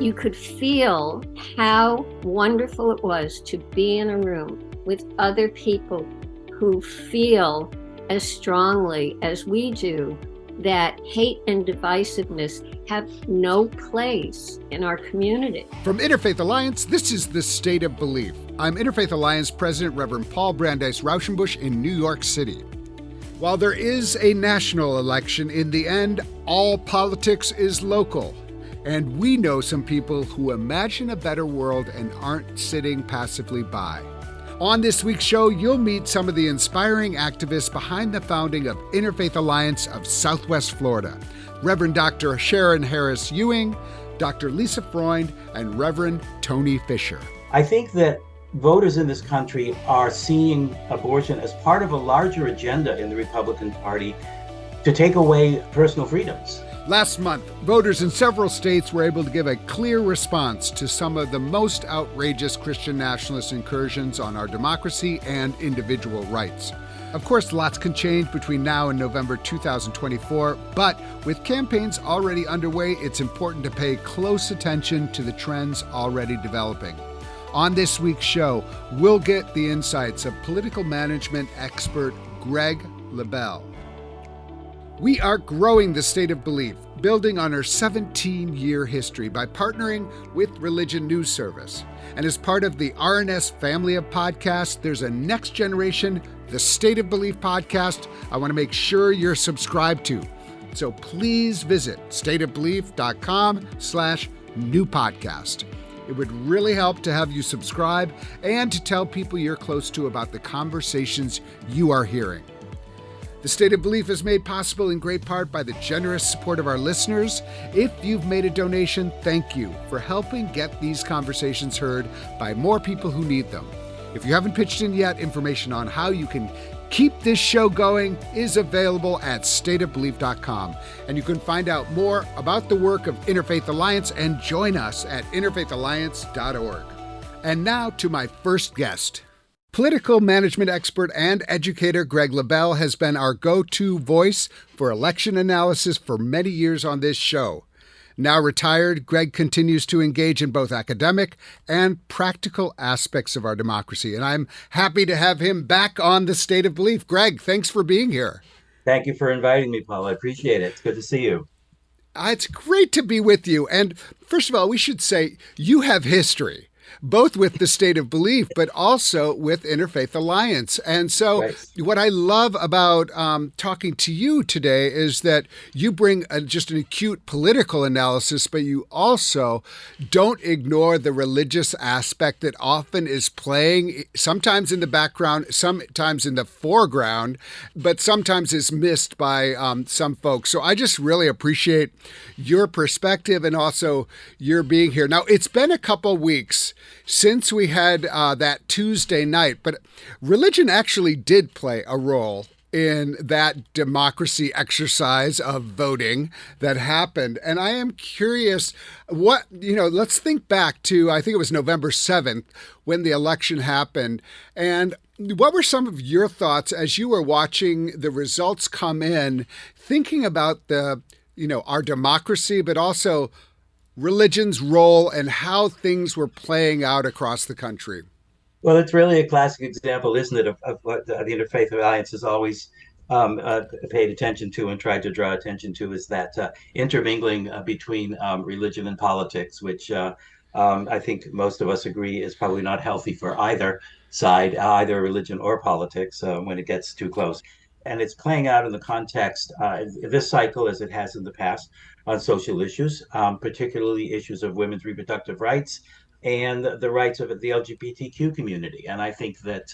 You could feel how wonderful it was to be in a room with other people who feel as strongly as we do that hate and divisiveness have no place in our community. From Interfaith Alliance, this is The State of Belief. I'm Interfaith Alliance President Reverend Paul Brandeis Raushenbush in New York City. While there is a national election, in the end, all politics is local. And we know some people who imagine a better world and aren't sitting passively by. On this week's show, you'll meet some of the inspiring activists behind the founding of Interfaith Alliance of Southwest Florida, Reverend Dr. Sharon Harris Ewing, Dr. Lisa Freund, and Reverend Tony Fisher. I think that voters in this country are seeing abortion as part of a larger agenda in the Republican Party to take away personal freedoms. Last month, voters in several states were able to give a clear response to some of the most outrageous Christian nationalist incursions on our democracy and individual rights. Of course, lots can change between now and November 2024, but with campaigns already underway, it's important to pay close attention to the trends already developing. On this week's show, we'll get the insights of political management expert Greg Lebel. We are growing the State of Belief, building on our 17-year history by partnering with Religion News Service. And as part of the RNS family of podcasts, there's a next generation, the State of Belief podcast, I want to make sure you're subscribed to. So please visit stateofbelief.com/new podcast. It would really help to have you subscribe and to tell people you're close to about the conversations you are hearing. The State of Belief is made possible in great part by the generous support of our listeners. If you've made a donation, thank you for helping get these conversations heard by more people who need them. If you haven't pitched in yet, information on how you can keep this show going is available at stateofbelief.com. And you can find out more about the work of Interfaith Alliance and join us at interfaithalliance.org. And now to my first guest. Political management expert and educator Greg Lebel has been our go-to voice for election analysis for many years on this show. Now retired, Greg continues to engage in both academic and practical aspects of our democracy, and I'm happy to have him back on the State of Belief. Greg, thanks for being here. Thank you for inviting me, Paul. I appreciate it. It's good to see you. It's great to be with you. And first of all, we should say you have history, both with the State of Belief, but also with Interfaith Alliance. And so Right. What I love about talking to you today is that you bring just an acute political analysis, but you also don't ignore the religious aspect that often is playing, sometimes in the background, sometimes in the foreground, but sometimes is missed by some folks. So I just really appreciate your perspective and also your being here. Now, it's been a couple weeks since we had that Tuesday night, but religion actually did play a role in that democracy exercise of voting that happened. And I am curious let's think back to, I think it was November 7th when the election happened. And what were some of your thoughts as you were watching the results come in, thinking about our democracy, but also religion's role and how things were playing out across the country? Well, it's really a classic example, isn't it, of what the Interfaith Alliance has always paid attention to and tried to draw attention to, is that intermingling between religion and politics, which I think most of us agree is probably not healthy for either side, either religion or politics, when it gets too close. And it's playing out in the context, this cycle, as it has in the past, on social issues, particularly issues of women's reproductive rights and the rights of the LGBTQ community. And I think that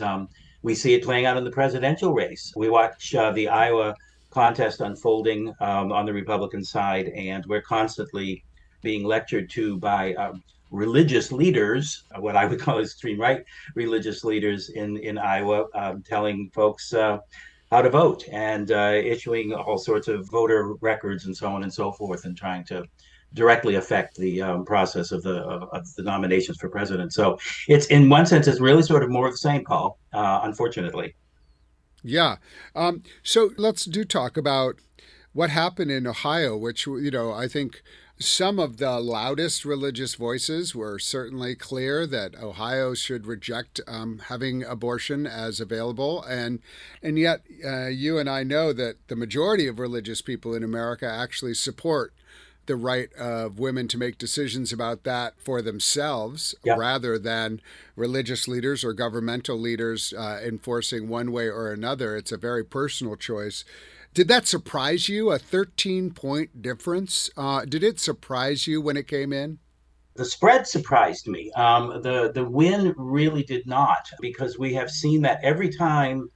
we see it playing out in the presidential race. We watch the Iowa contest unfolding on the Republican side, and we're constantly being lectured to by religious leaders, what I would call extreme right religious leaders in Iowa, telling folks how to vote and issuing all sorts of voter records and so on and so forth, and trying to directly affect the process of the nominations for president. So it's, in one sense, it's really sort of more of the same, Paul, unfortunately. Yeah. So let's talk about what happened in Ohio, which, I think Some of the loudest religious voices were certainly clear that Ohio should reject having abortion as available, and yet you and I know that the majority of religious people in America actually support the right of women to make decisions about that for themselves Yeah. rather than religious leaders or governmental leaders enforcing one way or another. It's a very personal choice. Did that surprise you? A 13-point difference? Did it surprise you when it came in? The spread surprised me. The win really did not, because we have seen that every time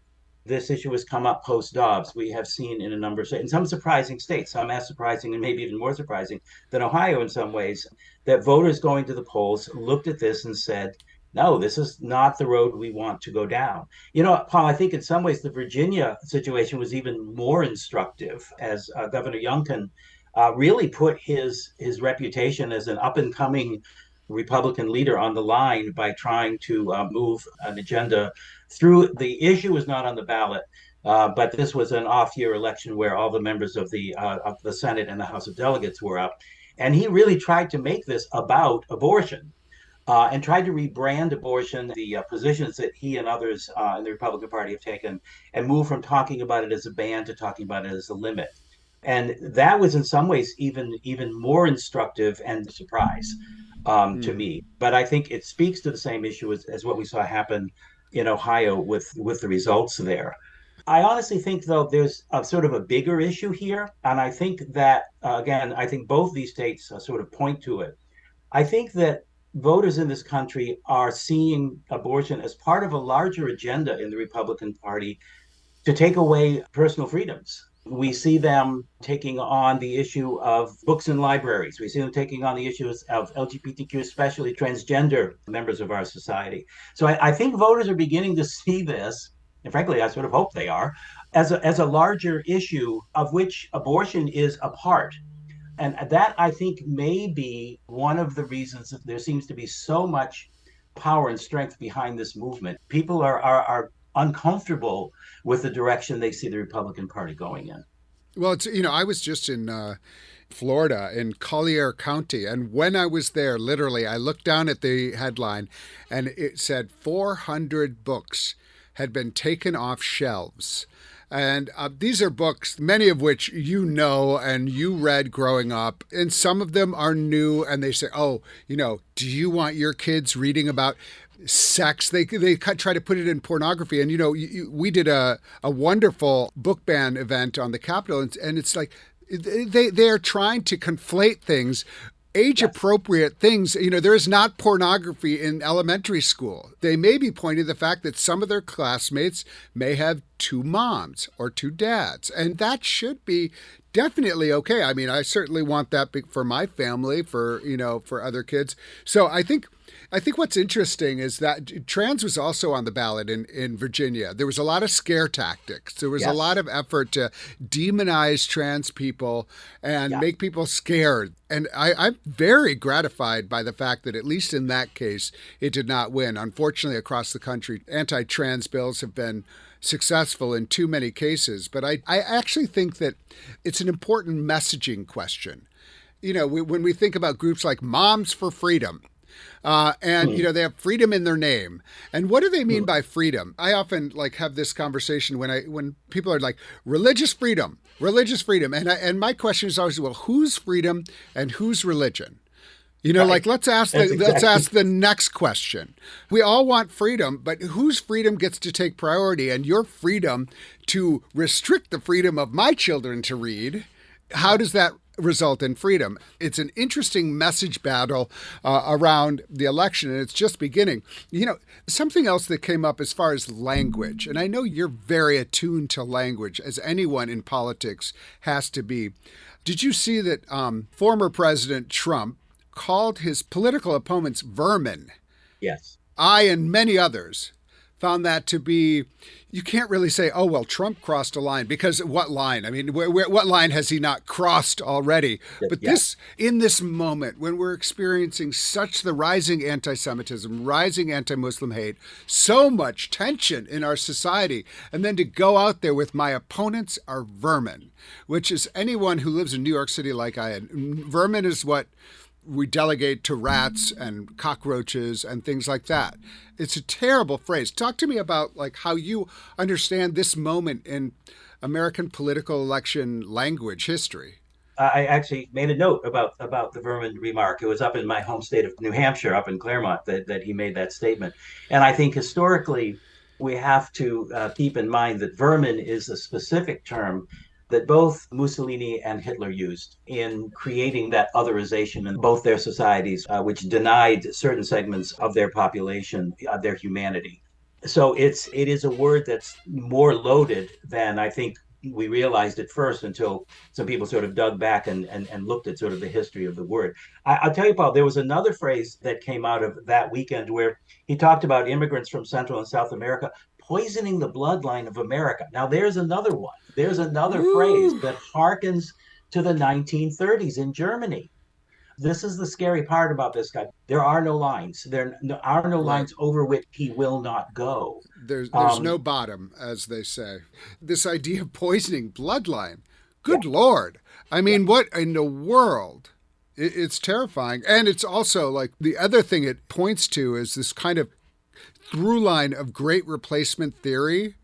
this issue has come up post Dobbs, we have seen in a number of states, in some surprising states, some as surprising and maybe even more surprising than Ohio in some ways, that voters going to the polls looked at this and said, no, this is not the road we want to go down. You know, Paul, I think in some ways the Virginia situation was even more instructive, as Governor Youngkin really put his reputation as an up and coming Republican leader on the line by trying to move an agenda through. The issue was not on the ballot, but this was an off-year election where all the members of the Senate and the House of Delegates were up, and he really tried to make this about abortion. And tried to rebrand abortion, the positions that he and others in the Republican Party have taken, and move from talking about it as a ban to talking about it as a limit. And that was in some ways even more instructive and a surprise to me. But I think it speaks to the same issue as what we saw happen in Ohio with the results there. I honestly think, though, there's a sort of a bigger issue here. And I think that, again, I think both these states sort of point to it. I think that voters in this country are seeing abortion as part of a larger agenda in the Republican Party to take away personal freedoms. We see them taking on the issue of books in libraries. We see them taking on the issues of LGBTQ, especially transgender members of our society. So I think voters are beginning to see this, and frankly, I sort of hope they are, as a larger issue of which abortion is a part. And that, I think, may be one of the reasons that there seems to be so much power and strength behind this movement. People are uncomfortable with the direction they see the Republican Party going in. Well, I was just in Florida, in Collier County, and when I was there, literally, I looked down at the headline, and it said 400 books had been taken off shelves. And these are books, many of which you know and you read growing up. And some of them are new. And they say, oh, do you want your kids reading about sex? They try to put it in pornography. And, we did a wonderful book ban event on the Capitol. And it's like they are trying to conflate things. Age-appropriate things. There is not pornography in elementary school. They may be pointing to the fact that some of their classmates may have two moms or two dads, and that should be definitely okay. I mean, I certainly want that for my family, for other kids. So I think what's interesting is that trans was also on the ballot in Virginia. There was a lot of scare tactics. There was a lot of effort to demonize trans people and make people scared. And I'm very gratified by the fact that at least in that case, it did not win. Unfortunately, across the country, anti-trans bills have been successful in too many cases. But I actually think that it's an important messaging question. When we think about groups like Moms for Freedom, and they have freedom in their name. And what do they mean by freedom? I often have this conversation when people are like religious freedom, and my question is always, well, whose freedom and whose religion? Let's ask the next question. We all want freedom, but whose freedom gets to take priority? And your freedom to restrict the freedom of my children to read, how does that result in freedom? It's an interesting message battle around the election, and it's just beginning. Something else that came up as far as language, and I know you're very attuned to language, as anyone in politics has to be. Did you see that former President Trump called his political opponents vermin? Yes. I and many others found that to be, you can't really say, oh, well, Trump crossed a line, because what line? I mean, what line has he not crossed already? But Yeah. in this moment, when we're experiencing such the rising anti-Semitism, rising anti-Muslim hate, so much tension in our society, and then to go out there with my opponents are vermin, which is anyone who lives in New York City like I am. Vermin is what we delegate to rats and cockroaches and things like that. It's a terrible phrase. Talk to me about like how you understand this moment in American political election language history. I actually made a note about the vermin remark. It was up in my home state of New Hampshire, up in Claremont, that he made that statement. And I think historically, we have to keep in mind that vermin is a specific term that both Mussolini and Hitler used in creating that otherization in both their societies, which denied certain segments of their population their humanity. So it is a word that's more loaded than I think we realized at first, until some people sort of dug back and looked at sort of the history of the word. I'll tell you, Paul, there was another phrase that came out of that weekend where he talked about immigrants from Central and South America poisoning the bloodline of America. Now, there's another one. There's another phrase that harkens to the 1930s in Germany. This is the scary part about this guy. There are no lines. There are no lines over which he will not go. There's no bottom, as they say. This idea of poisoning bloodline. Good Lord. I mean, what in the world? It's terrifying. And it's also like the other thing it points to is this kind of through line of great replacement theory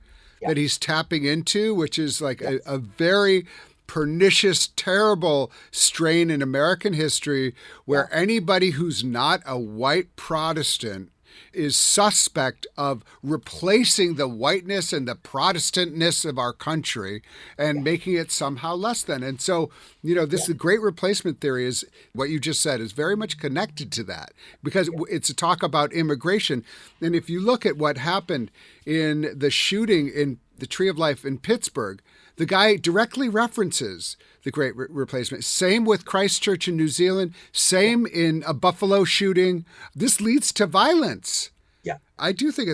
that he's tapping into, which is like a very pernicious, terrible strain in American history where anybody who's not a white Protestant is suspect of replacing the whiteness and the Protestantness of our country and making it somehow less than. And so, this the great replacement theory is what you just said is very much connected to that, because it's a talk about immigration. And if you look at what happened in the shooting in the Tree of Life in Pittsburgh, the guy directly references the Great Replacement. Same with Christchurch in New Zealand. Same in a Buffalo shooting. This leads to violence. Yeah, I do think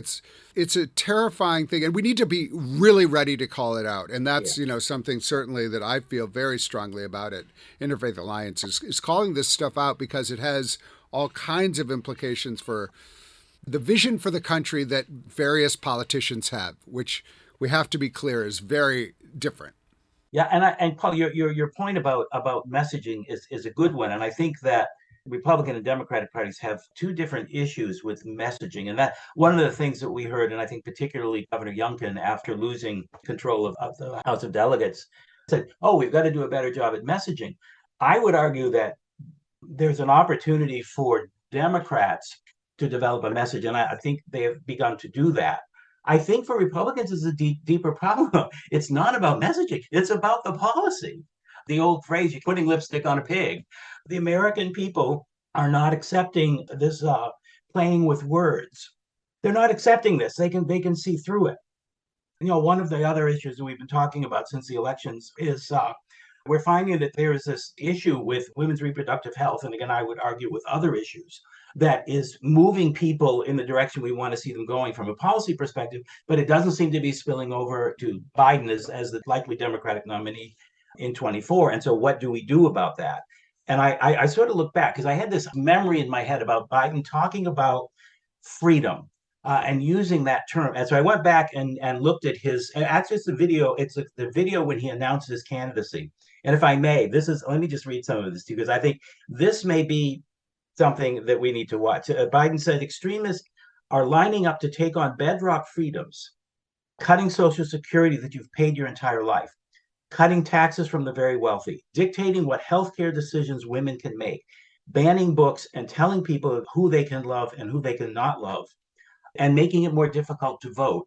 it's a terrifying thing, and we need to be really ready to call it out. And that's something certainly that I feel very strongly about it. Interfaith Alliance is calling this stuff out because it has all kinds of implications for the vision for the country that various politicians have, which we have to be clear is very different. Yeah, and Paul, your point about messaging is a good one, and I think that Republican and Democratic parties have two different issues with messaging, and that one of the things that we heard, and I think particularly Governor Youngkin, after losing control of the House of Delegates, said, "Oh, we've got to do a better job at messaging." I would argue that there's an opportunity for Democrats to develop a message, and I think they have begun to do that. I think for Republicans, it's a deeper problem. It's not about messaging. It's about the policy. The old phrase, you're putting lipstick on a pig. The American people are not accepting this playing with words. They're not accepting this. They can see through it. One of the other issues that we've been talking about since the elections is we're finding that there is this issue with women's reproductive health. And again, I would argue with other issues that is moving people in the direction we want to see them going from a policy perspective, but it doesn't seem to be spilling over to Biden as the likely Democratic nominee in 24. And so what do we do about that? And I sort of look back because I had this memory in my head about Biden talking about freedom and using that term. And so I went back and looked at actually it's the video. It's the video when he announced his candidacy. And if I may, let me just read some of this to you, because I think this may be something that we need to watch. Biden said extremists are lining up to take on bedrock freedoms, cutting Social Security that you've paid your entire life, cutting taxes from the very wealthy, dictating what healthcare decisions women can make, banning books and telling people who they can love and who they cannot love, and making it more difficult to vote.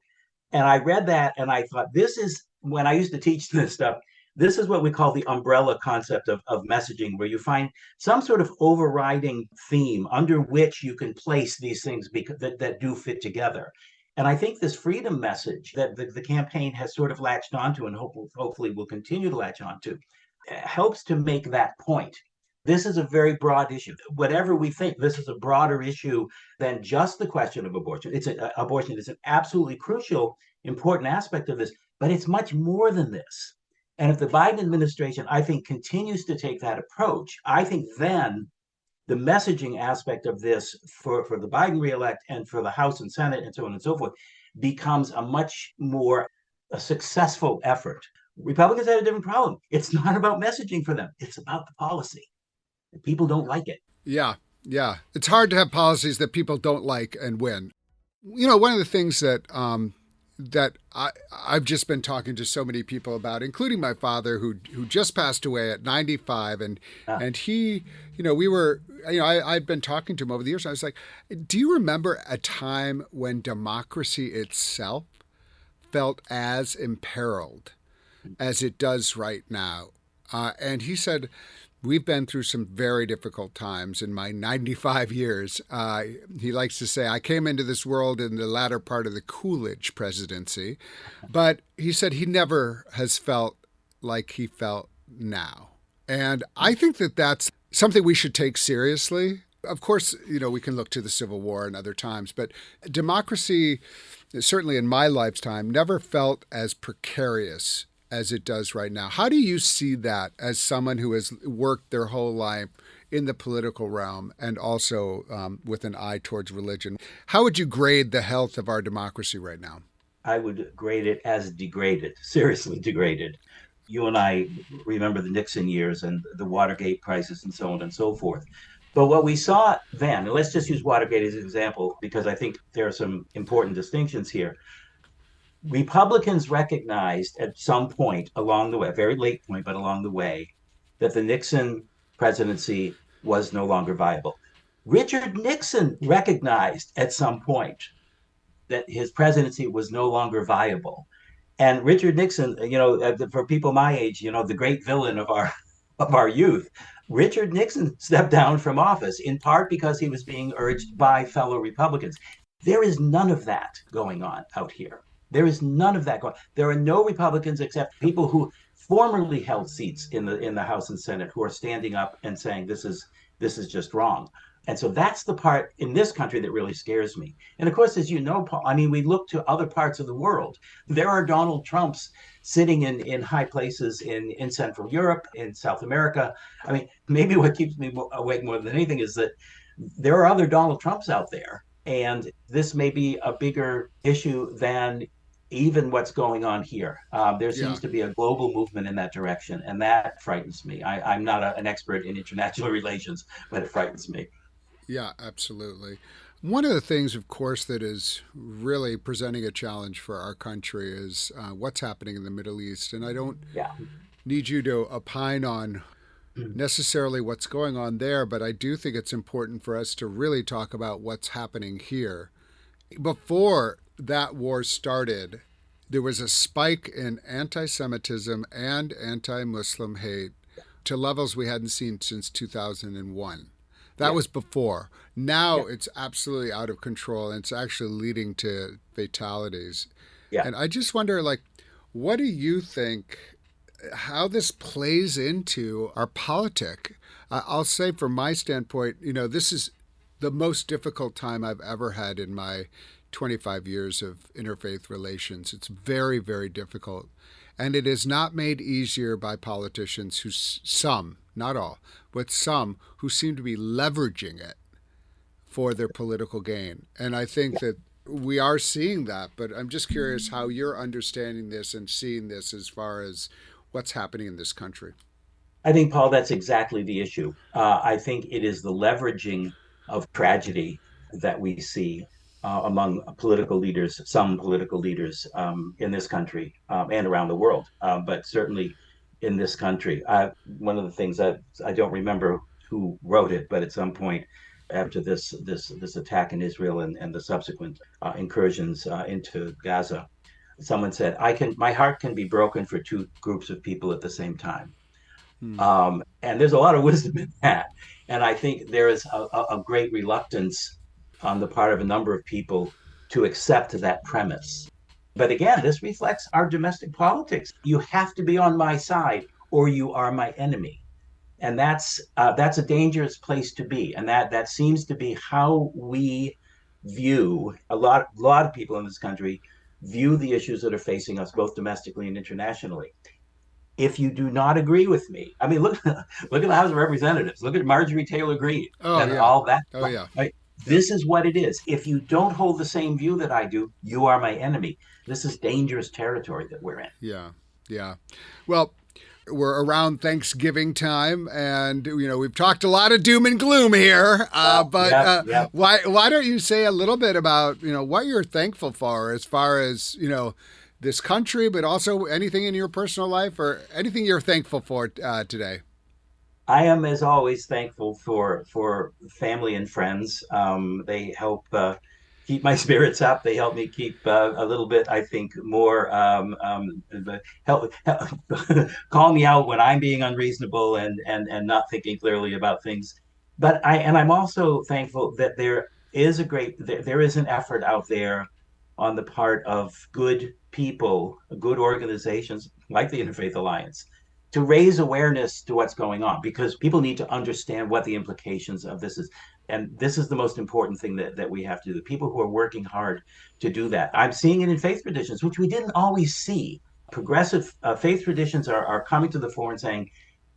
And I read that and I thought, this is when I used to teach this stuff. This is what we call the umbrella concept of messaging, where you find some sort of overriding theme under which you can place these things that do fit together. And I think this freedom message that the campaign has sort of latched onto and hopefully will continue to latch onto helps to make that point. This is a very broad issue. Whatever we think, this is a broader issue than just the question of abortion. Abortion is an absolutely crucial, important aspect of this, but it's much more than this. And if the Biden administration, I think, continues to take that approach, I think then the messaging aspect of this for the Biden reelect and for the House and Senate and so on and so forth becomes a much more a successful effort. Republicans had a different problem. It's not about messaging for them. It's about the policy. People don't like it. Yeah, yeah. It's hard to have policies that people don't like and win. One of the things that I've just been talking to so many people about, including my father, who just passed away at 95, and he, I'd been talking to him over the years. And I was like, do you remember a time when democracy itself felt as imperiled as it does right now? And he said, we've been through some very difficult times in my 95 years. He likes to say, I came into this world in the latter part of the Coolidge presidency. But he said he never has felt like he felt now. And I think that that's something we should take seriously. Of course, we can look to the Civil War and other times, but democracy, certainly in my lifetime, never felt as precarious as it does right now. How do you see that as someone who has worked their whole life in the political realm and also with an eye towards religion? How would you grade the health of our democracy right now? I would grade it as degraded, seriously degraded. You and I remember the Nixon years and the Watergate crisis and so on and so forth. But what we saw then, and let's just use Watergate as an example, because I think there are some important distinctions here. Republicans recognized at some point along the way, a very late point, but along the way, that the Nixon presidency was no longer viable. Richard Nixon recognized at some point that his presidency was no longer viable. And Richard Nixon, for people my age, the great villain of our youth, Richard Nixon stepped down from office in part because he was being urged by fellow Republicans. There is none of that going on out here. There is none of that going on. There are no Republicans except people who formerly held seats in the House and Senate who are standing up and saying this is just wrong. And so that's the part in this country that really scares me. And of course, as you know, Paul, we look to other parts of the world. There are Donald Trumps sitting in high places in Central Europe, in South America. Maybe what keeps me awake more than anything is that there are other Donald Trumps out there. And this may be a bigger issue than even what's going on here. There seems to be a global movement in that direction, and that frightens me. I'm not an expert in international relations, but it frightens me. Yeah, absolutely. One of the things, of course, that is really presenting a challenge for our country is what's happening in the Middle East. And I don't need you to opine on necessarily what's going on there, but I do think it's important for us to really talk about what's happening here. Before that war started, there was a spike in anti-Semitism and anti-Muslim hate to levels we hadn't seen since 2001. That was before. Now it's absolutely out of control, and it's actually leading to fatalities. And I just wonder, what do you think, how this plays into our politic? I'll say from my standpoint, this is the most difficult time I've ever had in my 25 years of interfaith relations. It's very, very difficult. And it is not made easier by politicians who, some, not all, but some who seem to be leveraging it for their political gain. And I think that we are seeing that, but I'm just curious how you're understanding this and seeing this as far as what's happening in this country. I think, Paul, that's exactly the issue. I think it is the leveraging of tragedy that we see among political leaders, some political leaders in this country and around the world, but certainly in this country. One of the things that I don't remember who wrote it, but at some point after this attack in Israel and the subsequent incursions into Gaza, someone said, my heart can be broken for two groups of people at the same time. And there's a lot of wisdom in that. And I think there is a great reluctance on the part of a number of people to accept that premise. But again, this reflects our domestic politics. You have to be on my side or you are my enemy. And that's a dangerous place to be. And that seems to be how we view a lot of people in this country view the issues that are facing us both domestically and internationally. If you do not agree with me, I mean, look at the House of Representatives. Look at Marjorie Taylor Greene and all that. Oh, yeah. Right? This is what it is. If you don't hold the same view that I do, you are my enemy. This is dangerous territory that we're in. Yeah. Yeah. Well, we're around Thanksgiving time, and we've talked a lot of doom and gloom here. Why don't you say a little bit about what you're thankful for, as far as this country, but also anything in your personal life or anything you're thankful for today? I am, as always, thankful for family and friends. They help keep my spirits up. They help me keep a little bit, I think, more help call me out when I'm being unreasonable and not thinking clearly about things. But I'm also thankful that there is an effort out there on the part of good people, good organizations like the Interfaith Alliance, to raise awareness to what's going on, because people need to understand what the implications of this is. And this is the most important thing that we have to do. The people who are working hard to do that. I'm seeing it in faith traditions, which we didn't always see. Progressive faith traditions are coming to the fore and saying,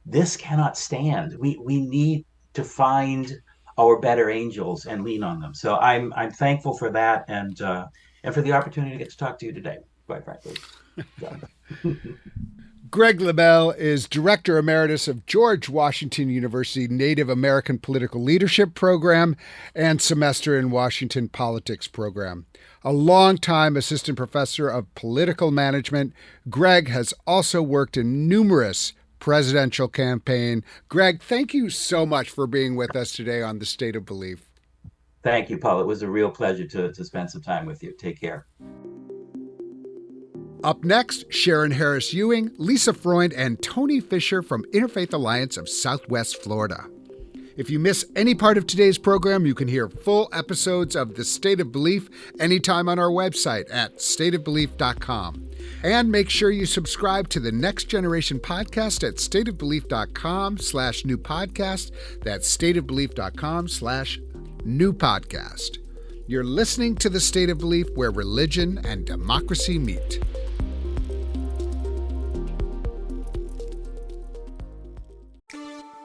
this cannot stand. We need to find our better angels and lean on them. So I'm thankful for that, and for the opportunity to get to talk to you today, quite frankly. Greg Lebel is Director Emeritus of George Washington University Native American Political Leadership Program and Semester in Washington Politics Program. A longtime assistant professor of political management, Greg has also worked in numerous presidential campaigns. Greg, thank you so much for being with us today on The State of Belief. Thank you, Paul. It was a real pleasure to spend some time with you. Take care. Up next, Sharon Harris Ewing, Lisa Freund, and Tony Fisher from Interfaith Alliance of Southwest Florida. If you miss any part of today's program, you can hear full episodes of The State of Belief anytime on our website at stateofbelief.com. And make sure you subscribe to the Next Generation podcast at stateofbelief.com/new podcast. That's stateofbelief.com/new podcast. You're listening to The State of Belief, where religion and democracy meet.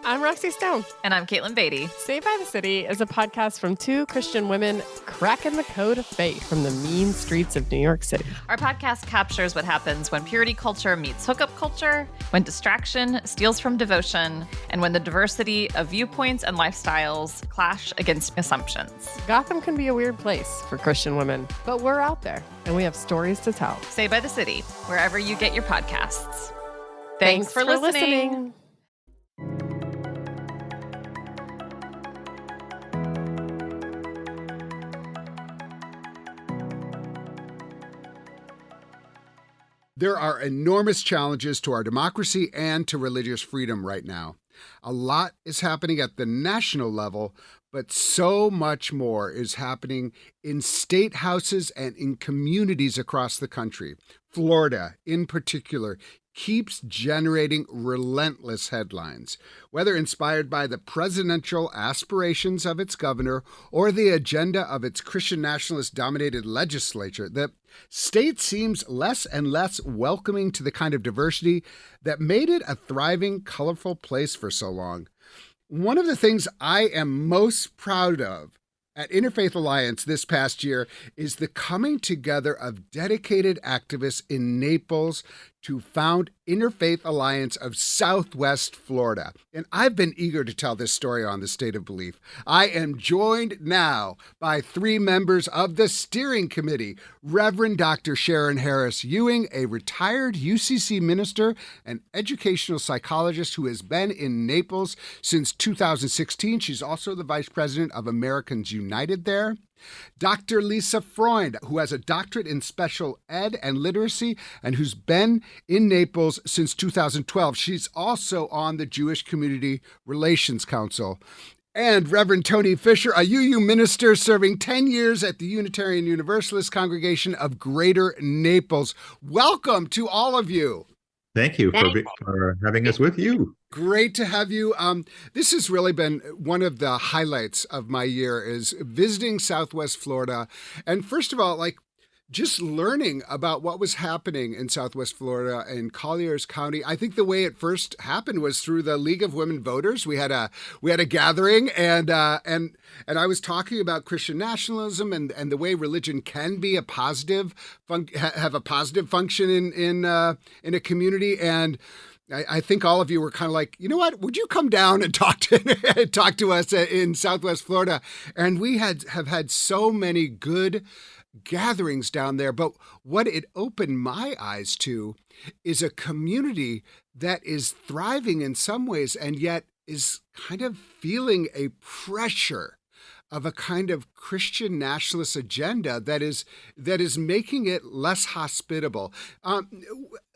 I'm Roxy Stone. And I'm Caitlin Beatty. Saved by the City is a podcast from two Christian women cracking the code of faith from the mean streets of New York City. Our podcast captures what happens when purity culture meets hookup culture, when distraction steals from devotion, and when the diversity of viewpoints and lifestyles clash against assumptions. Gotham can be a weird place for Christian women, but we're out there, and we have stories to tell. Saved by the City, wherever you get your podcasts. Thanks for listening. There are enormous challenges to our democracy and to religious freedom right now. A lot is happening at the national level, but so much more is happening in state houses and in communities across the country. Florida, in particular, keeps generating relentless headlines, whether inspired by the presidential aspirations of its governor or the agenda of its Christian nationalist-dominated legislature. The state seems less and less welcoming to the kind of diversity that made it a thriving, colorful place for so long. One of the things I am most proud of at Interfaith Alliance this past year is the coming together of dedicated activists in Naples to found Interfaith Alliance of Southwest Florida. And I've been eager to tell this story on The State of Belief. I am joined now by three members of the steering committee: Reverend Dr. Sharon Harris Ewing, a retired UCC minister and educational psychologist who has been in Naples since 2016. She's also the vice president of Americans United there. Dr. Lisa Freund, who has a doctorate in special ed and literacy and who's been in Naples since 2012. She's also on the Jewish Community Relations Council. And Reverend Tony Fisher, a UU minister serving 10 years at the Unitarian Universalist Congregation of Greater Naples. Welcome to all of you. Thank you for having us with you. Great to have you. This has really been one of the highlights of my year is visiting Southwest Florida. And first of all, like just learning about what was happening in Southwest Florida and Colliers County. I think the way it first happened was through the League of Women Voters. We had a gathering, and I was talking about Christian nationalism and the way religion can be a positive have a positive function in a community. And I think all of you were kind of like, you know what? Would you come down and talk to us in Southwest Florida? And we have had so many good gatherings down there. But what it opened my eyes to is a community that is thriving in some ways and yet is kind of feeling a pressure of a kind of Christian nationalist agenda that is making it less hospitable.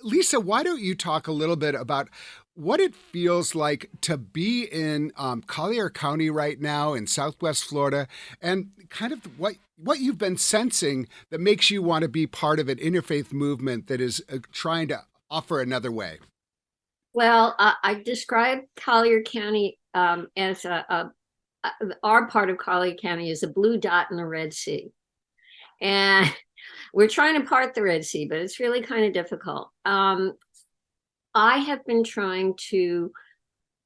Lisa, why don't you talk a little bit about what it feels like to be in Collier County right now in Southwest Florida, and kind of what you've been sensing that makes you want to be part of an interfaith movement that is trying to offer another way? Well, I describe Collier County as our part of Collier County is a blue dot in the Red Sea. And we're trying to part the Red Sea, but it's really kind of difficult. I have been trying to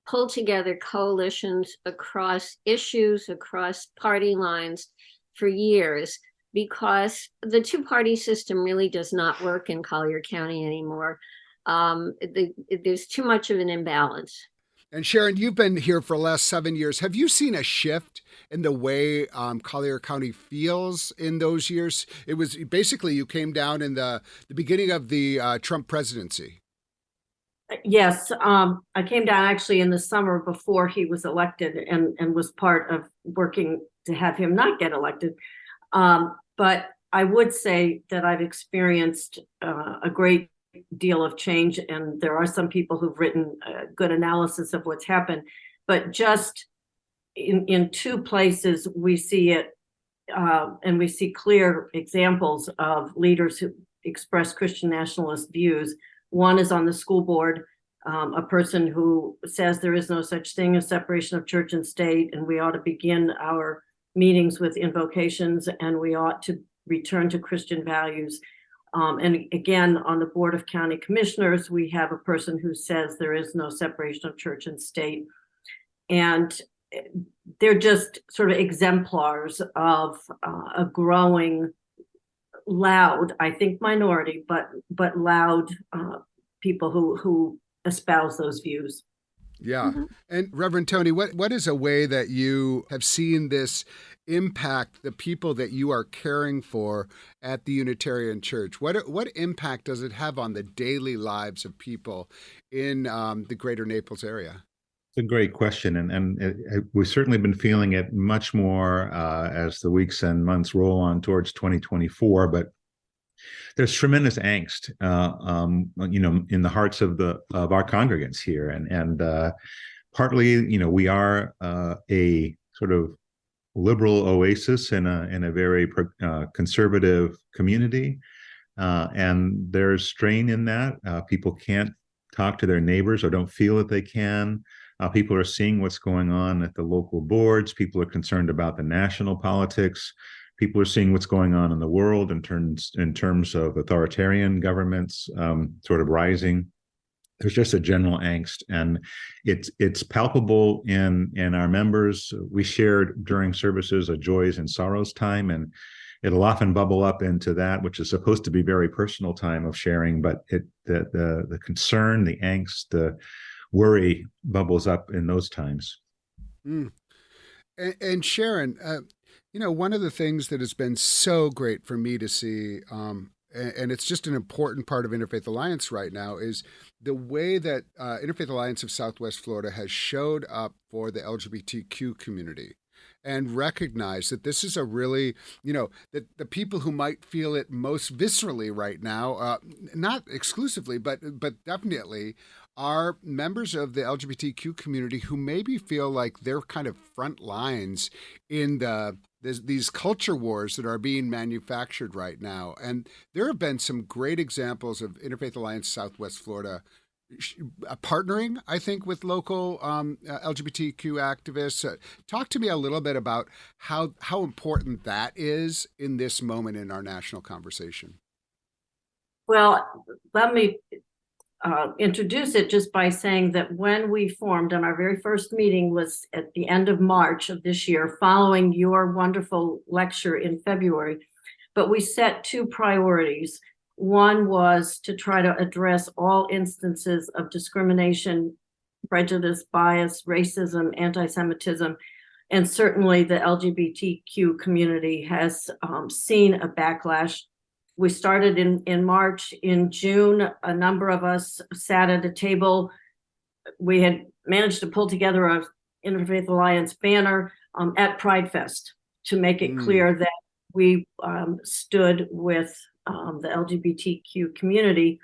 pull together coalitions across issues, across party lines for years, because the two-party system really does not work in Collier County anymore. There's too much of an imbalance. And Sharon, you've been here for the last 7 years. Have you seen a shift in the way Collier County feels in those years? It was basically you came down in the beginning of the Trump presidency. Yes, I came down actually in the summer before he was elected and was part of working to have him not get elected. But I would say that I've experienced a great deal of change, and there are some people who've written good analysis of what's happened. But just in two places we see it, and we see clear examples of leaders who express Christian nationalist views. One is on the school board, a person who says there is no such thing as separation of church and state, and we ought to begin our meetings with invocations, and we ought to return to Christian values. And again, on the Board of County Commissioners, we have a person who says there is no separation of church and state. And they're just sort of exemplars of a growing loud, I think minority, but loud people who espouse those views. Yeah. Mm-hmm. And Reverend Tony, what is a way that you have seen this impact the people that you are caring for at the Unitarian Church? What impact does it have on the daily lives of people in the greater Naples area? It's a great question, and we've certainly been feeling it much more as the weeks and months roll on towards 2024. But there's tremendous angst, in the hearts of our congregants here, and partly, we are a sort of liberal oasis in a very conservative community, and there's strain in that. People can't talk to their neighbors or don't feel that they can. People are seeing what's going on at the local boards. People are concerned about the national politics. People are seeing what's going on in the world in terms of authoritarian governments sort of rising. There's just a general angst, and it's palpable in our members. We shared during services a joys and sorrows time, and it'll often bubble up into that, which is supposed to be very personal time of sharing, but the concern, the angst, the worry bubbles up in those times. Mm. And Sharon, one of the things that has been so great for me to see, and it's just an important part of Interfaith Alliance right now, is the way that Interfaith Alliance of Southwest Florida has showed up for the LGBTQ community and recognized that this is a really, that the people who might feel it most viscerally right now, not exclusively, but definitely, are members of the LGBTQ community who maybe feel like they're kind of front lines in these culture wars that are being manufactured right now. And there have been some great examples of Interfaith Alliance Southwest Florida partnering, I think, with local LGBTQ activists. Talk to me a little bit about how important that is in this moment in our national conversation. Well, let me introduce it just by saying that when we formed, and our very first meeting was at the end of March of this year, following your wonderful lecture in February, but we set two priorities. One was to try to address all instances of discrimination, prejudice, bias, racism, anti-Semitism, and certainly the LGBTQ community has seen a backlash. We started in March. In June, a number of us sat at a table. We had managed to pull together a Interfaith Alliance banner at Pride Fest to make it clear that we stood with the LGBTQ community.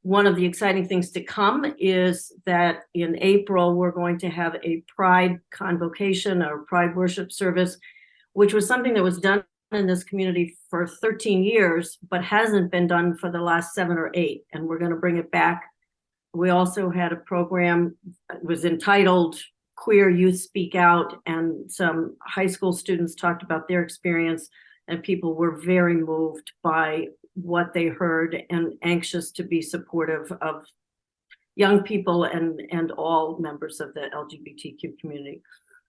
One of the exciting things to come is that in April, we're going to have a Pride convocation or Pride worship service, which was something that was done in this community for 13 years, but hasn't been done for the last 7 or 8. And we're going to bring it back. We also had a program that was entitled Queer Youth Speak Out, and some high school students talked about their experience, and people were very moved by what they heard and anxious to be supportive of young people and all members of the LGBTQ community.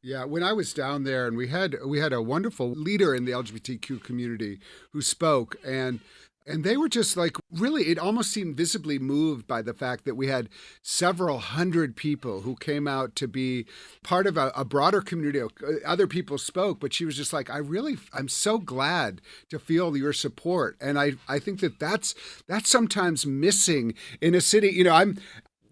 Yeah, when I was down there, and we had a wonderful leader in the LGBTQ community who spoke, and they were just like, really, it almost seemed visibly moved by the fact that we had several hundred people who came out to be part of a broader community. Other people spoke, but she was just like, I'm so glad to feel your support. And I think that's sometimes missing in a city.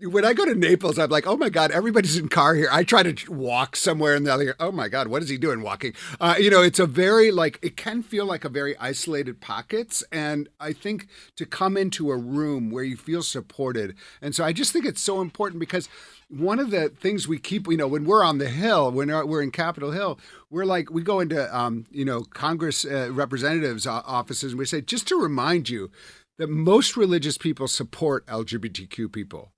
When I go to Naples, I'm like, oh my God, everybody's in car here. I try to walk somewhere and they're like, oh my God, what is he doing walking? It's a very, it can feel like a very isolated pockets. And I think to come into a room where you feel supported. And so I just think it's so important because one of the things we keep, when we're on the Hill, when we're in Capitol Hill, we go into, Congress representatives' offices and we say, just to remind you that most religious people support LGBTQ people.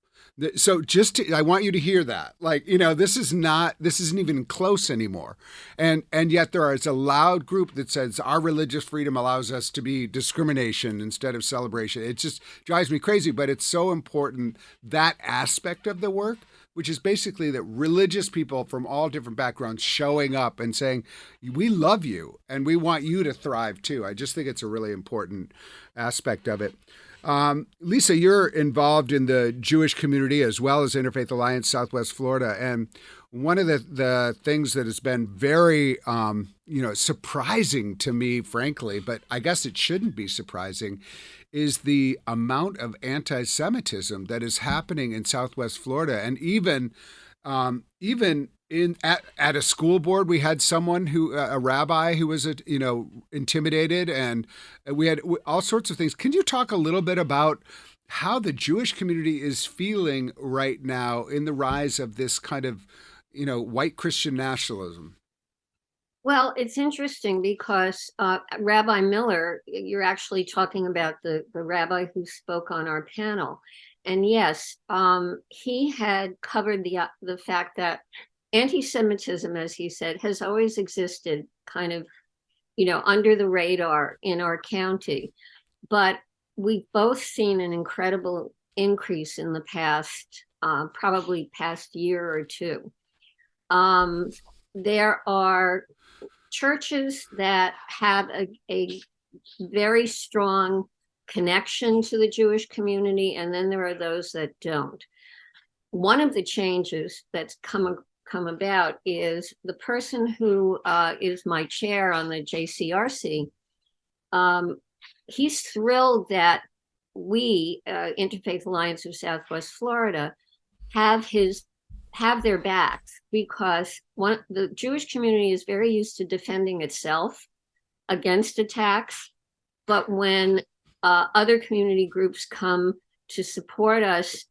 So I want you to hear that, this isn't even close anymore. And yet there is a loud group that says our religious freedom allows us to be discrimination instead of celebration. It just drives me crazy, but it's so important, that aspect of the work, which is basically that religious people from all different backgrounds showing up and saying, we love you and we want you to thrive too. I just think it's a really important aspect of it. Lisa, you're involved in the Jewish community as well as Interfaith Alliance Southwest Florida. And one of the things that has been very, surprising to me, frankly, but I guess it shouldn't be surprising, is the amount of anti-Semitism that is happening in Southwest Florida. And even at a school board, we had someone a rabbi who was, intimidated, and we had all sorts of things. Can you talk a little bit about how the Jewish community is feeling right now in the rise of this kind of, white Christian nationalism? Well, it's interesting because Rabbi Miller, you're actually talking about the rabbi who spoke on our panel. And yes, he had covered the fact that anti-Semitism, as he said, has always existed kind of, under the radar in our county. But we've both seen an incredible increase in the past, probably past year or two. There are churches that have a very strong connection to the Jewish community, and then there are those that don't. One of the changes that's come about is the person who is my chair on the JCRC. He's thrilled that we, Interfaith Alliance of Southwest Florida, have their backs, because the Jewish community is very used to defending itself against attacks. But when other community groups come to support us,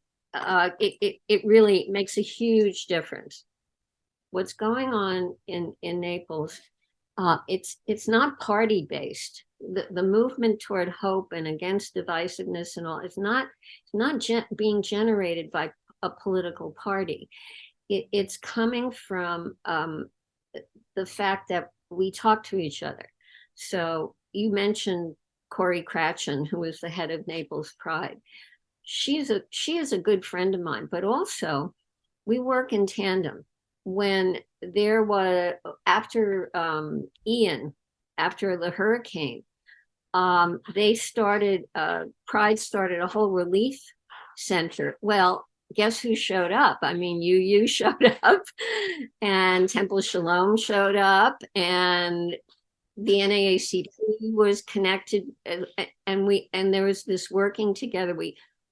it really makes a huge difference. What's going on in Naples, it's not party based. The movement toward hope and against divisiveness and all, it's not being generated by a political party. It's coming from the fact that we talk to each other. So you mentioned Corey Cratchit, who is the head of Naples Pride. She is a good friend of mine, but also we work in tandem. When there was, after Ian, after the hurricane, they started, Pride started a whole relief center. Well, guess who showed up? I mean, you showed up, and Temple Shalom showed up, and the NAACP was connected, and there was this working together.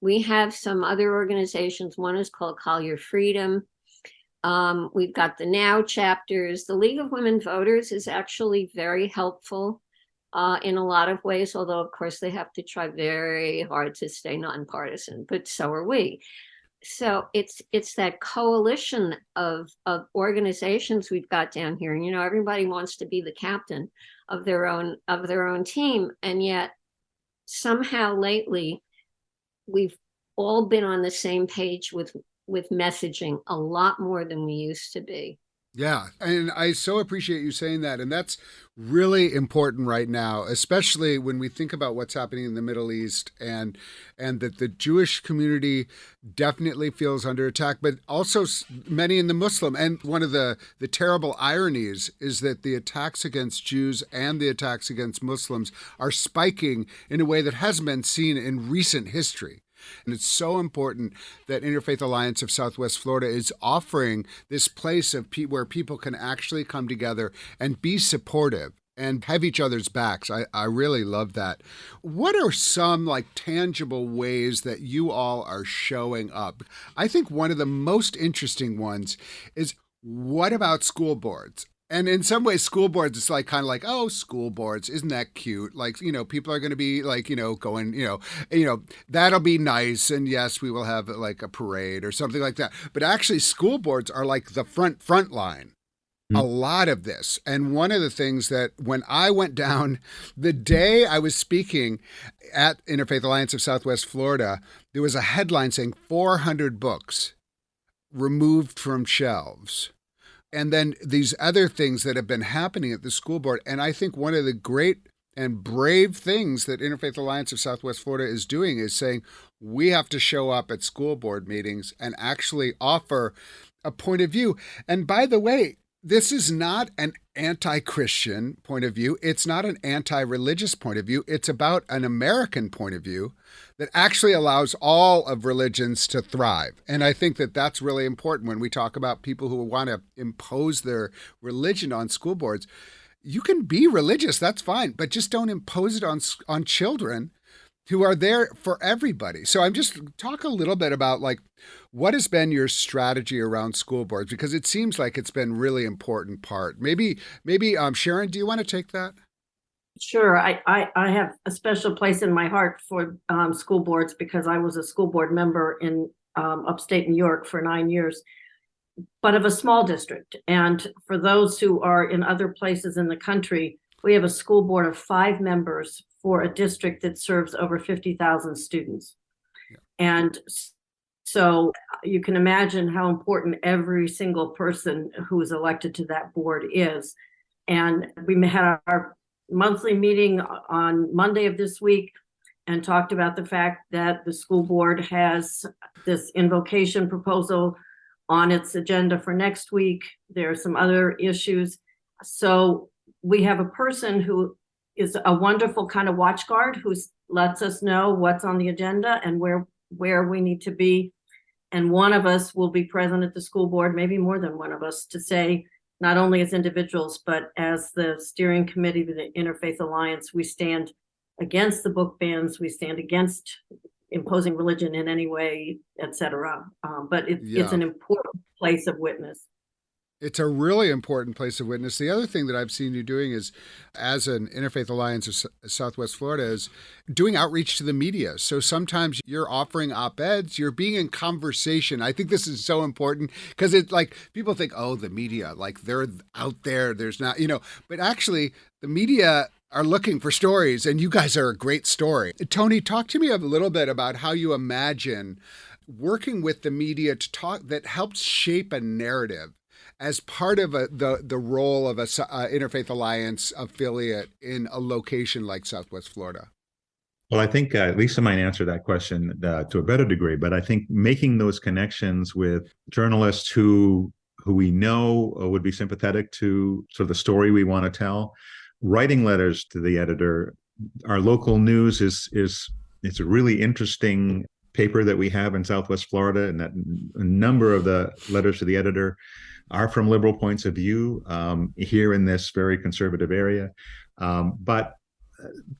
We have some other organizations. One is called Call Your Freedom. We've got the Now chapters. The League of Women Voters is actually very helpful in a lot of ways, although of course they have to try very hard to stay nonpartisan, but so are we. So it's that coalition of organizations we've got down here. And, everybody wants to be the captain of their own team. And yet somehow lately, we've all been on the same page with messaging a lot more than we used to be. Yeah. And I so appreciate you saying that. And that's really important right now, especially when we think about what's happening in the Middle East and that the Jewish community definitely feels under attack, but also many in the Muslim. And one of the terrible ironies is that the attacks against Jews and the attacks against Muslims are spiking in a way that hasn't been seen in recent history. And it's so important that Interfaith Alliance of Southwest Florida is offering this place of where people can actually come together and be supportive and have each other's backs. I really love that. What are some tangible ways that you all are showing up? I think one of the most interesting ones is, what about school boards? And in some ways, school boards, it's kind of like, oh, school boards, isn't that cute? People are going to be going, that'll be nice. And yes, we will have a parade or something like that. But actually, school boards are the front line. A lot of this. And one of the things that when I went down, the day I was speaking at Interfaith Alliance of Southwest Florida, there was a headline saying 400 books removed from shelves. And then these other things that have been happening at the school board. And I think one of the great and brave things that Interfaith Alliance of Southwest Florida is doing is saying we have to show up at school board meetings and actually offer a point of view. And by the way, this is not an anti-Christian point of view. It's not an anti-religious point of view. It's about an American point of view that actually allows all of religions to thrive. And I think that that's really important when we talk about people who want to impose their religion on school boards. You can be religious, that's fine, but just don't impose it on children who are there for everybody. So I'm just talk a little bit about what has been your strategy around school boards, because it seems like it's been really important part. Maybe Sharon, do you want to take that? Sure. I have a special place in my heart for school boards because I was a school board member in upstate New York for 9 years, but of a small district. And for those who are in other places in the country, we have a school board of 5 members for a district that serves over 50,000 students. Yeah. And so you can imagine how important every single person who is elected to that board is. And we had our monthly meeting on Monday of this week and talked about the fact that the school board has this invocation proposal on its agenda for next week. There are some other issues. So we have a person who is a wonderful kind of watch guard who lets us know what's on the agenda and where we need to be. And one of us will be present at the school board, maybe more than one of us, to say, not only as individuals, but as the steering committee of the Interfaith Alliance, we stand against the book bans, we stand against imposing religion in any way, et cetera. But it's an important place of witness. It's a really important place of witness. The other thing that I've seen you doing is, as an Interfaith Alliance of Southwest Florida, is doing outreach to the media. So sometimes you're offering op-eds, you're being in conversation. I think this is so important because it's like people think, oh, the media, like they're out there, there's not, but actually the media are looking for stories, and you guys are a great story. Tony, talk to me a little bit about how you imagine working with the media to talk that helps shape a narrative as part of the role of a Interfaith Alliance affiliate in a location like Southwest Florida. Well, I think Lisa might answer that question to a better degree, but I think making those connections with journalists who we know would be sympathetic to sort of the story we want to tell, writing letters to the editor. Our local news it's a really interesting paper that we have in Southwest Florida, and that a number of the letters to the editor are from liberal points of view here in this very conservative area. But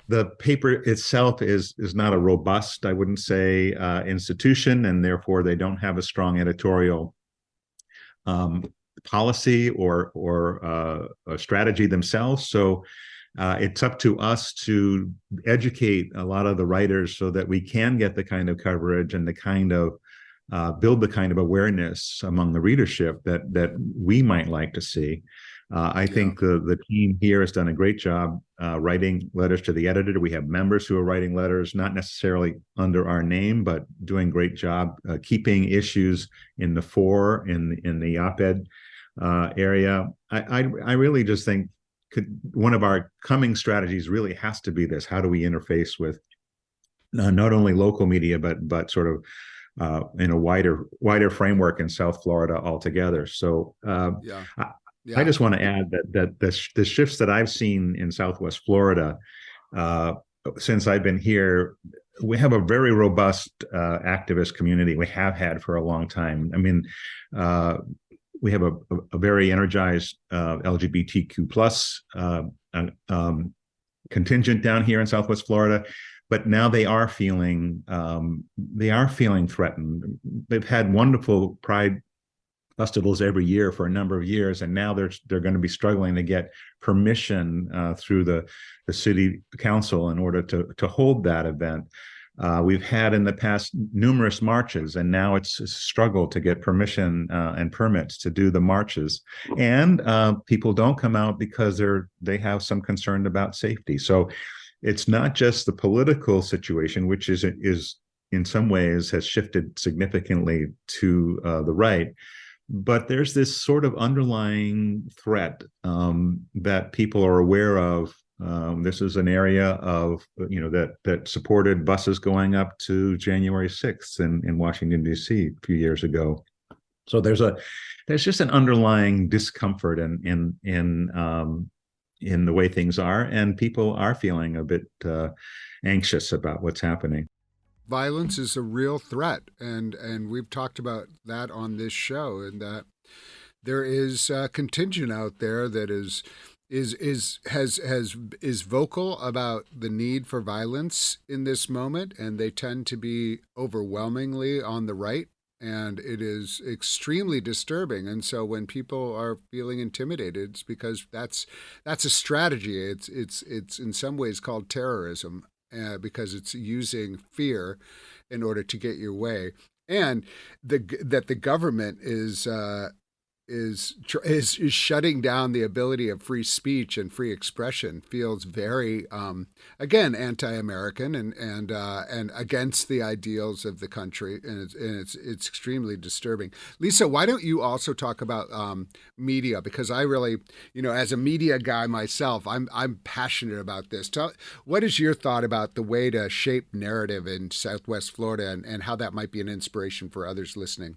the paper itself is not a robust, I wouldn't say, institution, and therefore they don't have a strong editorial policy or a strategy themselves. So it's up to us to educate a lot of the writers so that we can get the kind of coverage and the kind of build the kind of awareness among the readership that we might like to see. I think the team here has done a great job writing letters to the editor. We have members who are writing letters, not necessarily under our name, but doing a great job keeping issues in the fore in the op-ed area. I really just think one of our coming strategies really has to be this: how do we interface with not only local media, but sort of in a wider framework in South Florida altogether. So I just want to add that the shifts that I've seen in Southwest Florida since I've been here, we have a very robust activist community. We have had for a long time. I mean, we have a very energized LGBTQ plus contingent down here in Southwest Florida. But now they are feeling threatened. They've had wonderful Pride festivals every year for a number of years, and now they're going to be struggling to get permission through the city council in order to hold that event. We've had in the past numerous marches, and now it's a struggle to get permission and permits to do the marches. And people don't come out because they have some concern about safety. So it's not just the political situation, which is in some ways has shifted significantly to the right, but there's this sort of underlying threat that people are aware of. This is an area of that supported buses going up to January 6th in Washington D.C. a few years ago. So there's just an underlying discomfort in the way things are, and people are feeling a bit anxious about what's happening. Violence is a real threat, and we've talked about that on this show, and that there is a contingent out there that is vocal about the need for violence in this moment, and they tend to be overwhelmingly on the right. And it is extremely disturbing. And so when people are feeling intimidated, it's because that's a strategy. It's in some ways called terrorism because it's using fear in order to get your way. And that the government is shutting down the ability of free speech and free expression feels very again anti-American and against the ideals of the country, and it's extremely disturbing. Lisa, why don't you also talk about media, because I really, as a media guy myself, I'm passionate about this. What is your thought about the way to shape narrative in Southwest Florida and how that might be an inspiration for others listening?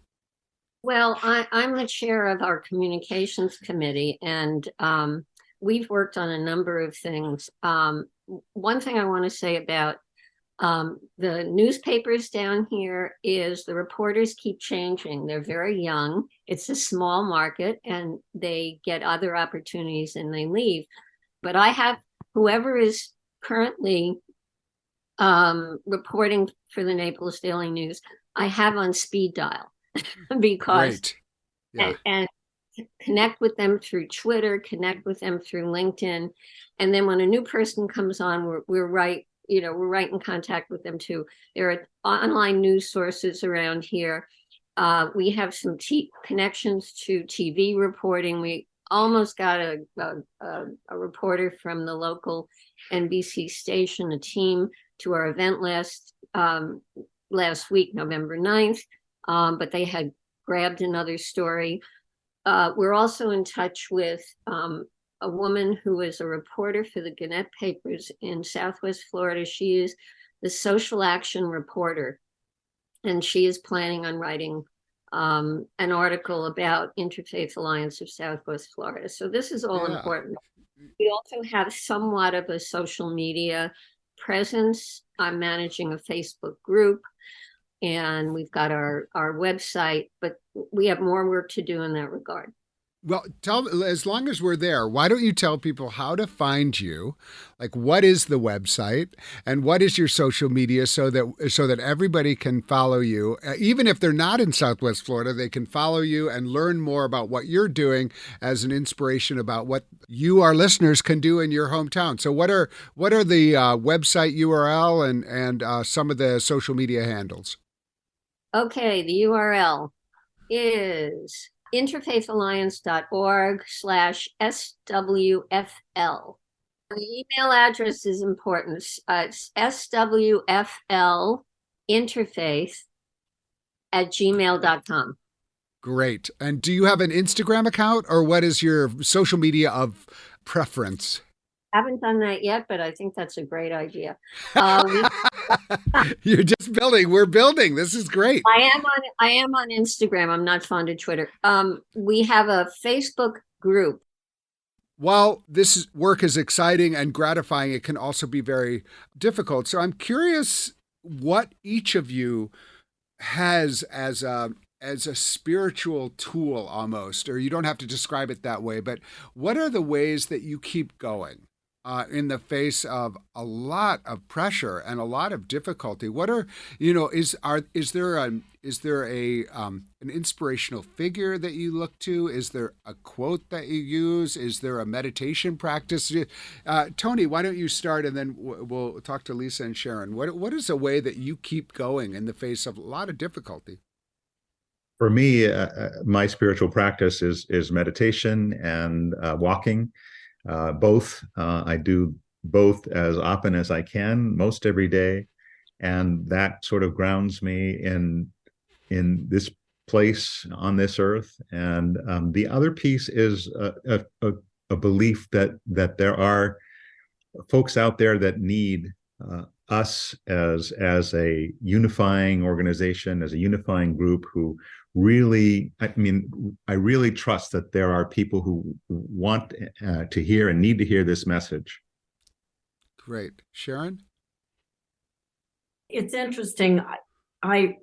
Well, I'm the chair of our communications committee, and we've worked on a number of things. One thing I want to say about the newspapers down here is the reporters keep changing. They're very young. It's a small market, and they get other opportunities and they leave. But I have whoever is currently reporting for the Naples Daily News, I have on speed dial. Because Great. Yeah. and connect with them through Twitter, connect with them through LinkedIn. And then when a new person comes on, we're right in contact with them too. There are online news sources around here. We have some connections to TV reporting. We almost got a reporter from the local NBC station, a team, to our event last week, November 9th, but they had grabbed another story. We're also in touch with a woman who is a reporter for the Gannett papers in Southwest Florida. She is the social action reporter, and she is planning on writing an article about Interfaith Alliance of Southwest Florida. So this is all important. We also have somewhat of a social media presence. I'm managing a Facebook group, and we've got our website, but we have more work to do in that regard. Well, as long as we're there, why don't you tell people how to find you? Like, what is the website and what is your social media so that everybody can follow you? Even if they're not in Southwest Florida, they can follow you and learn more about what you're doing as an inspiration about what you, our listeners, can do in your hometown. So what are the website URL and some of the social media handles? Okay, the URL is interfaithalliance.org/SWFL. The email address is important. It's swflinterfaith@gmail.com. Great. And do you have an Instagram account, or what is your social media of preference? Haven't done that yet, but I think that's a great idea. You're just building. We're building. This is great. I am on Instagram. I'm not fond of Twitter. We have a Facebook group. While this work is exciting and gratifying, it can also be very difficult. So I'm curious what each of you has as a spiritual tool almost, or you don't have to describe it that way, but what are the ways that you keep going in the face of a lot of pressure and a lot of difficulty? What are, is there an inspirational figure that you look to? Is there a quote that you use? Is there a meditation practice? Tony, why don't you start, and then we'll talk to Lisa and Sharon. What is a way that you keep going in the face of a lot of difficulty? For me, my spiritual practice is meditation and walking. Both. I do both as often as I can, most every day, and that sort of grounds me in this place on this earth. And the other piece is a belief that there are folks out there that need us as a unifying organization, as a unifying group who really, I really trust that there are people who want to hear and need to hear this message. Great. Sharon? It's interesting. I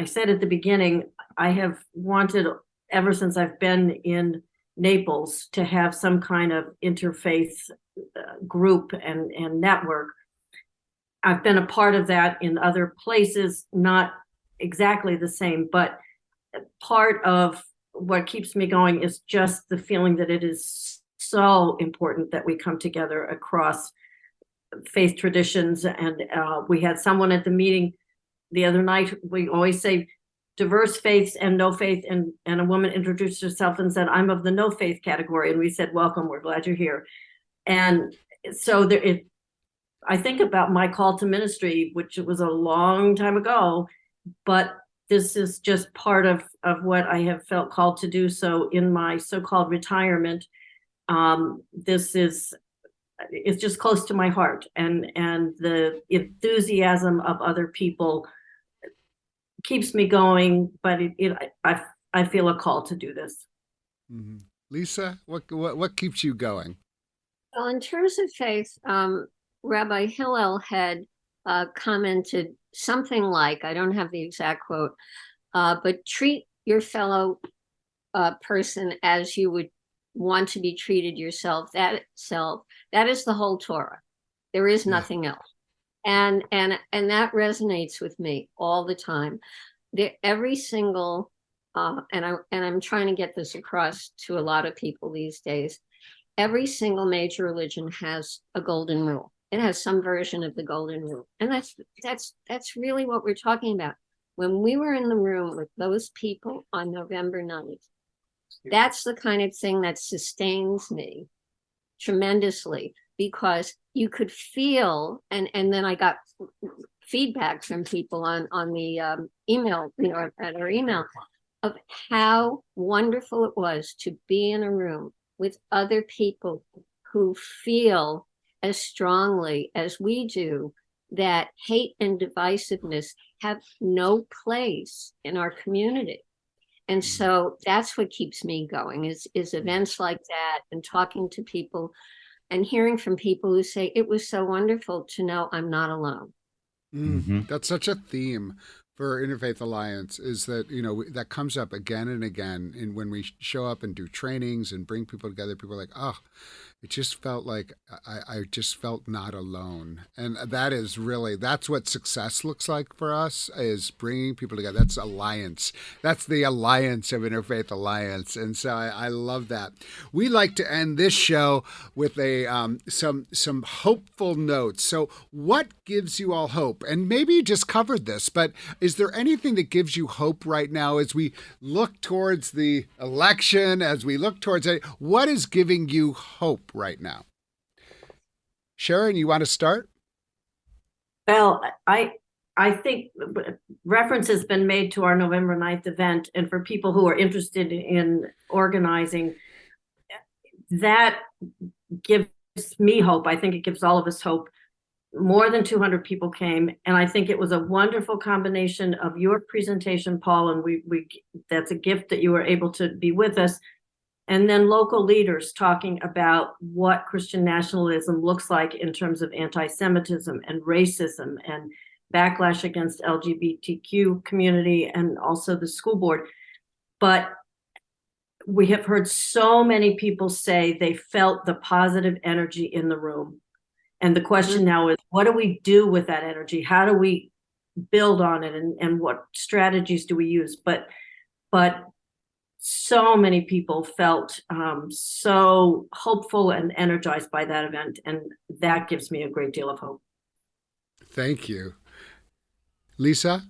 said at the beginning, I have wanted ever since I've been in Naples to have some kind of interfaith group and network. I've been a part of that in other places, not exactly the same, but part of what keeps me going is just the feeling that it is so important that we come together across faith traditions. And we had someone at the meeting the other night. We always say diverse faiths and no faith, and a woman introduced herself and said, "I'm of the no faith category." And we said, "Welcome, we're glad you're here." And so I think about my call to ministry, which was a long time ago, but this is just part of what I have felt called to do. So in my so-called retirement, it's just close to my heart, and the enthusiasm of other people keeps me going. But I feel a call to do this. Mm-hmm. Lisa, what keeps you going? Well, in terms of faith, Rabbi Hillel had commented something like, I don't have the exact quote, but treat your fellow person as you would want to be treated yourself. That is the whole Torah. There is nothing else. And that resonates with me all the time. Every single and I'm trying to get this across to a lot of people these days. Every single major religion has a golden rule. It has some version of the golden rule, and that's really what we're talking about. When we were in the room with those people on November 9th, that's the kind of thing that sustains me tremendously, because you could feel, and then I got feedback from people on the email, at our email, of how wonderful it was to be in a room with other people who feel as strongly as we do that hate and divisiveness have no place in our community. And so that's what keeps me going is events like that, and talking to people and hearing from people who say, it was so wonderful to know I'm not alone. That's such a theme for Interfaith Alliance, is that, that comes up again and again. And when we show up and do trainings and bring people together, people are like, oh, it just felt like I just felt not alone. And that's what success looks like for us, is bringing people together. That's alliance. That's the alliance of Interfaith Alliance. And so I love that. We like to end this show with some hopeful notes. So what gives you all hope? And maybe you just covered this, but is there anything that gives you hope right now as we look towards the election, as we look towards it? What is giving you hope right now? Sharon, you want to start? Well, I think reference has been made to our November 9th event, and for people who are interested in organizing, that gives me hope. I think it gives all of us hope. More than 200 people came, and I think it was a wonderful combination of your presentation, Paul, and we that's a gift that you were able to be with us, and then local leaders talking about what Christian nationalism looks like in terms of anti-Semitism and racism and backlash against LGBTQ community, and also the school board. But we have heard so many people say they felt the positive energy in the room. And the question now is, what do we do with that energy? How do we build on it, and what strategies do we use? But so many people felt so hopeful and energized by that event, and that gives me a great deal of hope. Thank you. Lisa?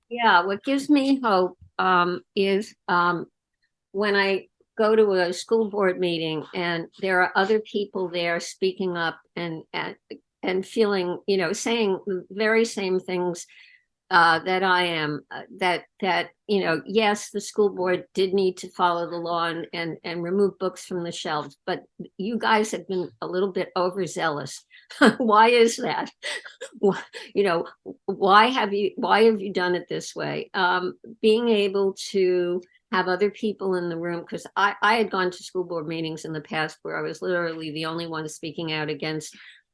Yeah, what gives me hope is when I go to a school board meeting and there are other people there speaking up and feeling, saying the very same things that I am, that yes, the school board did need to follow the law and remove books from the shelves, but you guys have been a little bit overzealous. Why is that? Why have you done it this way? Being able to have other people in the room, because I had gone to school board meetings in the past where I was literally the only one speaking out against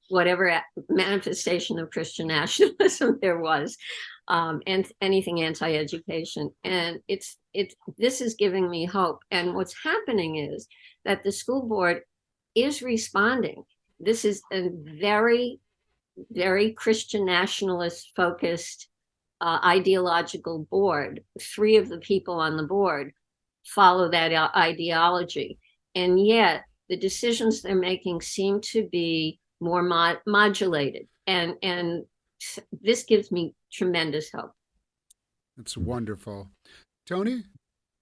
whatever manifestation of Christian nationalism there was, and anything anti-education. And this is giving me hope. And what's happening is that the school board is responding. This is a very, very Christian nationalist focused ideological board. 3 of the people on the board follow that ideology, and yet the decisions they're making seem to be more modulated, and this gives me tremendous hope. That's wonderful. Tony?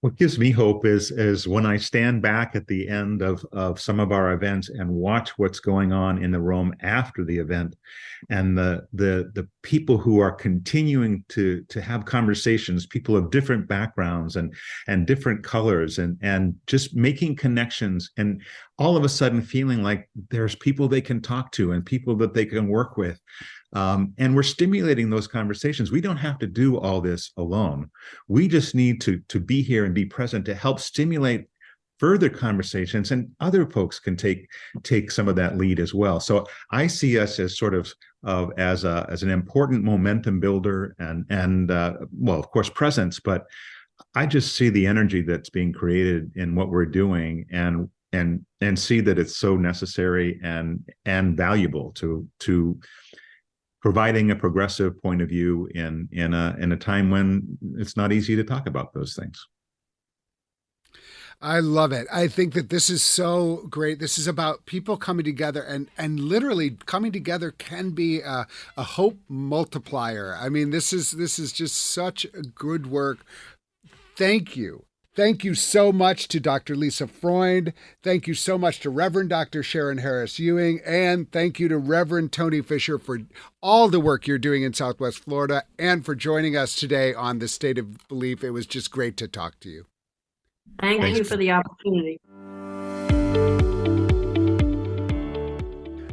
What gives me hope is when I stand back at the end of some of our events and watch what's going on in the room after the event, and the people who are continuing to have conversations, people of different backgrounds and different colors, and just making connections, and all of a sudden feeling like there's people they can talk to and people that they can work with. And we're stimulating those conversations. We don't have to do all this alone. We just need to be here and be present to help stimulate further conversations, and other folks can take some of that lead as well. So I see us as sort of as an important momentum builder, and well, of course, presence. But I just see the energy that's being created in what we're doing, and see that it's so necessary and valuable to providing a progressive point of view in a time when it's not easy to talk about those things. I love it. I think that this is so great. This is about people coming together, and literally coming together can be a hope multiplier. I mean, this is just such good work. Thank you. Thank you so much to Dr. Lisa Freund. Thank you so much to Reverend Dr. Sharon Harris Ewing. And thank you to Reverend Tony Fisher for all the work you're doing in Southwest Florida and for joining us today on The State of Belief. It was just great to talk to you. Thank you for the opportunity.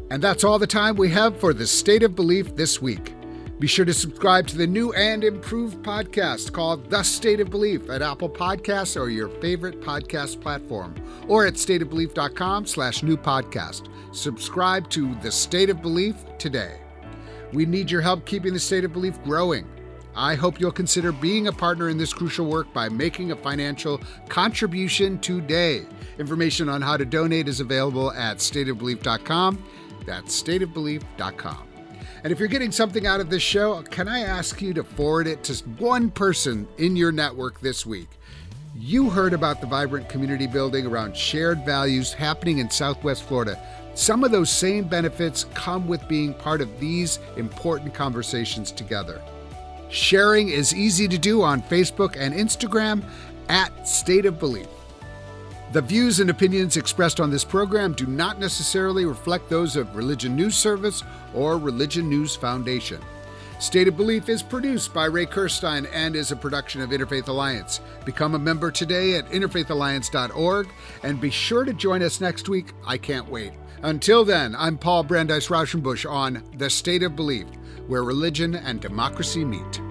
And that's all the time we have for The State of Belief this week. Be sure to subscribe to the new and improved podcast called The State of Belief at Apple Podcasts or your favorite podcast platform, or at stateofbelief.com/new podcast. Subscribe to The State of Belief today. We need your help keeping The State of Belief growing. I hope you'll consider being a partner in this crucial work by making a financial contribution today. Information on how to donate is available at stateofbelief.com. That's stateofbelief.com. And if you're getting something out of this show, can I ask you to forward it to one person in your network this week? You heard about the vibrant community building around shared values happening in Southwest Florida. Some of those same benefits come with being part of these important conversations together. Sharing is easy to do on Facebook and Instagram at State of Belief. The views and opinions expressed on this program do not necessarily reflect those of Religion News Service or Religion News Foundation. State of Belief is produced by Ray Kirstein and is a production of Interfaith Alliance. Become a member today at interfaithalliance.org and be sure to join us next week. I can't wait. Until then, I'm Paul Brandeis Raushenbush on The State of Belief, where religion and democracy meet.